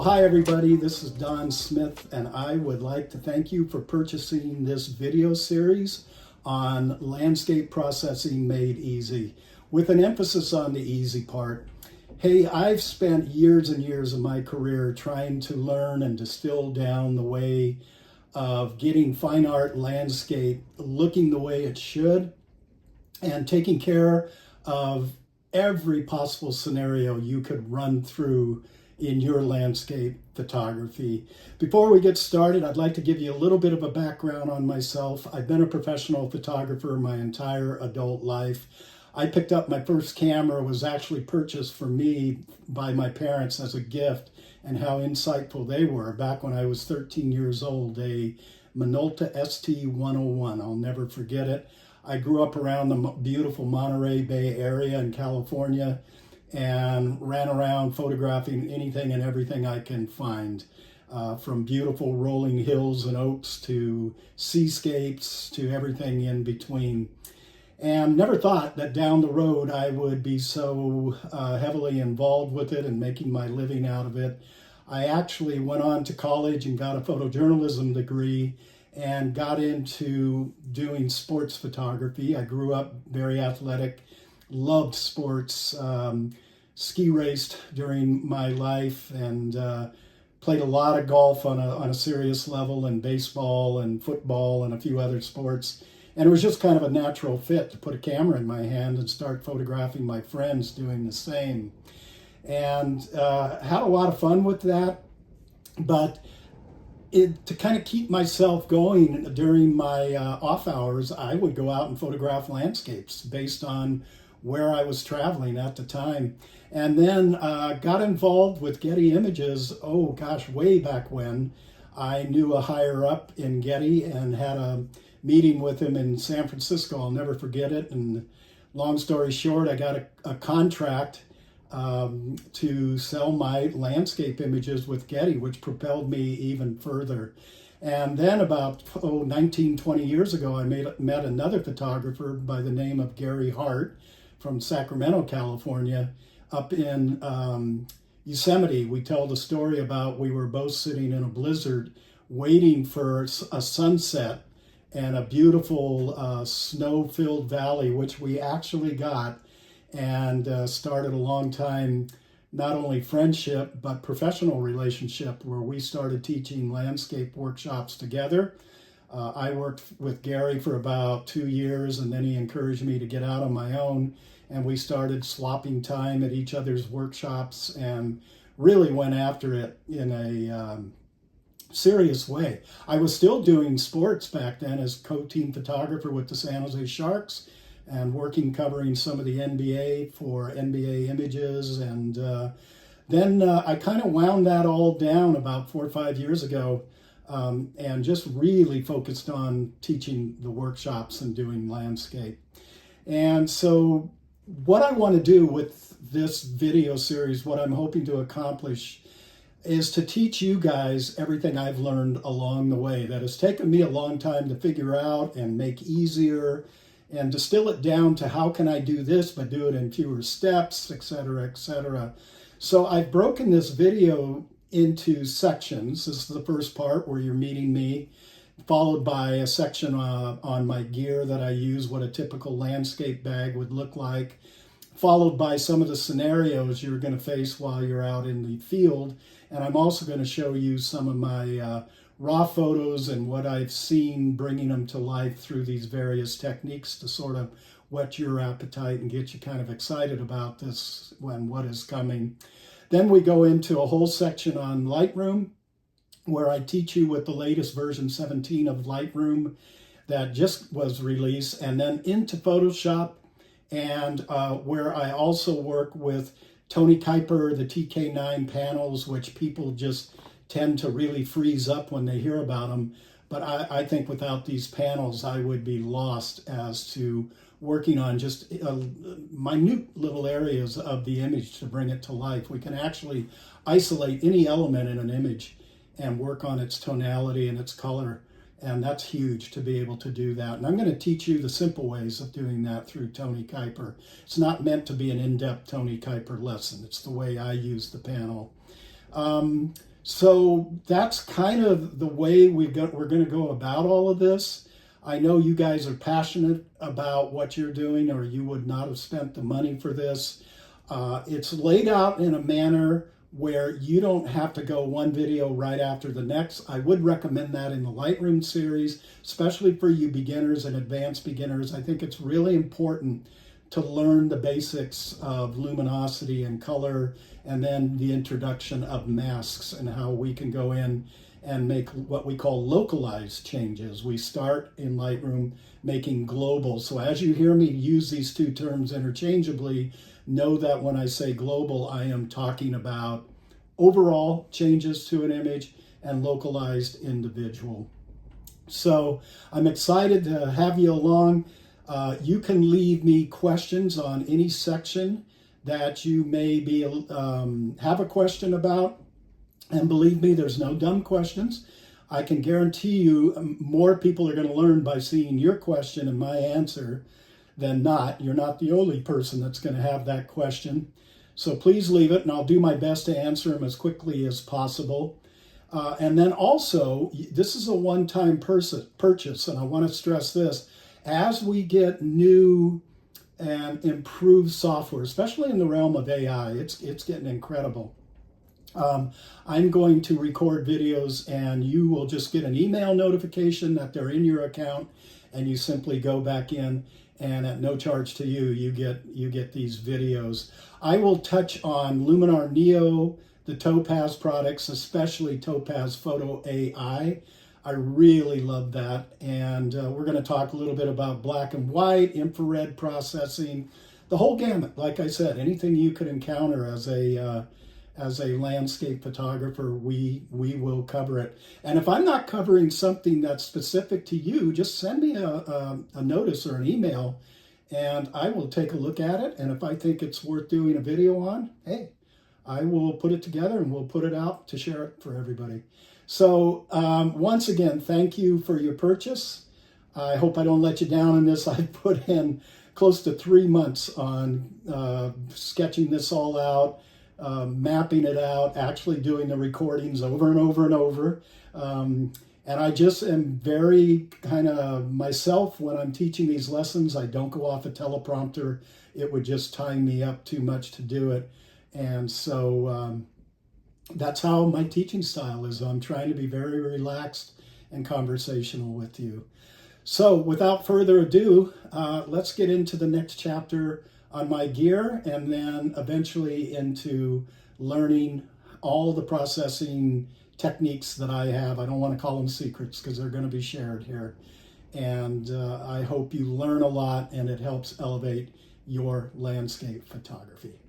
Hi everybody, this is Don Smith, and I would like to thank you for purchasing this video series on landscape processing made easy, with an emphasis on the easy part. Hey, I've spent years and years of my career trying to learn and distill down the way of getting fine art landscape looking the way it should and taking care of every possible scenario you could run through in your landscape photography. Before we get started, I'd like to give you a little bit of a background on myself. I've been a professional photographer my entire adult life. I picked up my first camera, was actually purchased for me by my parents as a gift, and how insightful they were back when I was 13 years old, a Minolta ST-101. I'll never forget it. I grew up around the beautiful Monterey Bay area in California and ran around photographing anything and everything I can find, from beautiful rolling hills and oaks to seascapes to everything in between. And never thought that down the road I would be so heavily involved with it and making my living out of it. I actually went on to college and got a photojournalism degree and got into doing sports photography. I grew up very athletic, loved sports, ski raced during my life, and played a lot of golf on a serious level, and baseball and football and a few other sports. And it was just kind of a natural fit to put a camera in my hand and start photographing my friends doing the same. And had a lot of fun with that, but to kind of keep myself going during my off hours, I would go out and photograph landscapes based on where I was traveling at the time. And then got involved with Getty Images, oh gosh, way back when. I knew a higher up in Getty and had a meeting with him in San Francisco. I'll never forget it. And long story short, I got a contract to sell my landscape images with Getty, which propelled me even further. And then about 19, 20 years ago, I met another photographer by the name of Gary Hart from Sacramento, California, up in Yosemite. We tell the story about we were both sitting in a blizzard waiting for a sunset and a beautiful snow-filled valley, which we actually got, and started a long time, not only friendship, but professional relationship, where we started teaching landscape workshops together. I worked with Gary for about 2 years, and then he encouraged me to get out on my own, and we started swapping time at each other's workshops and really went after it in a serious way. I was still doing sports back then as co-team photographer with the San Jose Sharks, and working covering some of the NBA for NBA Images. And then I kind of wound that all down about 4 or 5 years ago, and just really focused on teaching the workshops and doing landscape. And so what I want to do with this video series, what I'm hoping to accomplish, is to teach you guys everything I've learned along the way that has taken me a long time to figure out and make easier, and distill it down to how can I do this but do it in fewer steps, etc., etc. So I've broken this video into sections. This is the first part where you're meeting me, followed by a section on my gear that I use, what a typical landscape bag would look like, followed by some of the scenarios you're going to face while you're out in the field. And I'm also going to show you some of my raw photos and what I've seen, bringing them to life through these various techniques to sort of whet your appetite and get you kind of excited about this and what is coming. Then we go into a whole section on Lightroom, where I teach you with the latest version 17 of Lightroom that just was released, and then into Photoshop, and where I also work with Tony Kuiper, the TK9 panels, which people just tend to really freeze up when they hear about them. But I think without these panels, I would be lost as to working on just minute little areas of the image to bring it to life. We can actually isolate any element in an image and work on its tonality and its color. And that's huge to be able to do that. And I'm going to teach you the simple ways of doing that through Tony Kuiper. It's not meant to be an in-depth Tony Kuiper lesson. It's the way I use the panel. So that's kind of the way we're going to go about all of this. I know you guys are passionate about what you're doing, or you would not have spent the money for this. It's laid out in a manner where you don't have to go one video right after the next. I would recommend that in the Lightroom series, especially for you beginners and advanced beginners. I think it's really important to learn the basics of luminosity and color, and then the introduction of masks and how we can go in and make what we call localized changes. We start in Lightroom making global. So as you hear me use these two terms interchangeably, know that when I say global, I am talking about overall changes to an image and localized individual. So I'm excited to have you along. You can leave me questions on any section that you may be have a question about. And believe me, there's no dumb questions. I can guarantee you more people are going to learn by seeing your question and my answer than not. You're not the only person that's going to have that question. So please leave it, and I'll do my best to answer them as quickly as possible. And then also, this is a one-time purchase, and I want to stress this. As we get new and improved software, especially in the realm of AI, it's getting incredible. I'm going to record videos, and you will just get an email notification that they're in your account, and you simply go back in, and at no charge to you, you get these videos. I will touch on Luminar Neo, the Topaz products, especially Topaz Photo AI. I really love that, and we're going to talk a little bit about black and white, infrared processing, the whole gamut. Like I said, anything you could encounter as a landscape photographer, we will cover it. And if I'm not covering something that's specific to you, just send me a notice or an email, and I will take a look at it. And if I think it's worth doing a video on, hey, I will put it together and we'll put it out to share it for everybody. So once again, thank you for your purchase. I hope I don't let you down in this. I put in close to 3 months on sketching this all out, mapping it out, actually doing the recordings over and over and over. And I just am very kind of myself when I'm teaching these lessons. I don't go off a teleprompter. It would just tie me up too much to do it. And so that's how my teaching style is. I'm trying to be very relaxed and conversational with you. So without further ado, let's get into the next chapter on my gear, and then eventually into learning all the processing techniques that I have. I don't want to call them secrets because they're going to be shared here. And I hope you learn a lot and it helps elevate your landscape photography.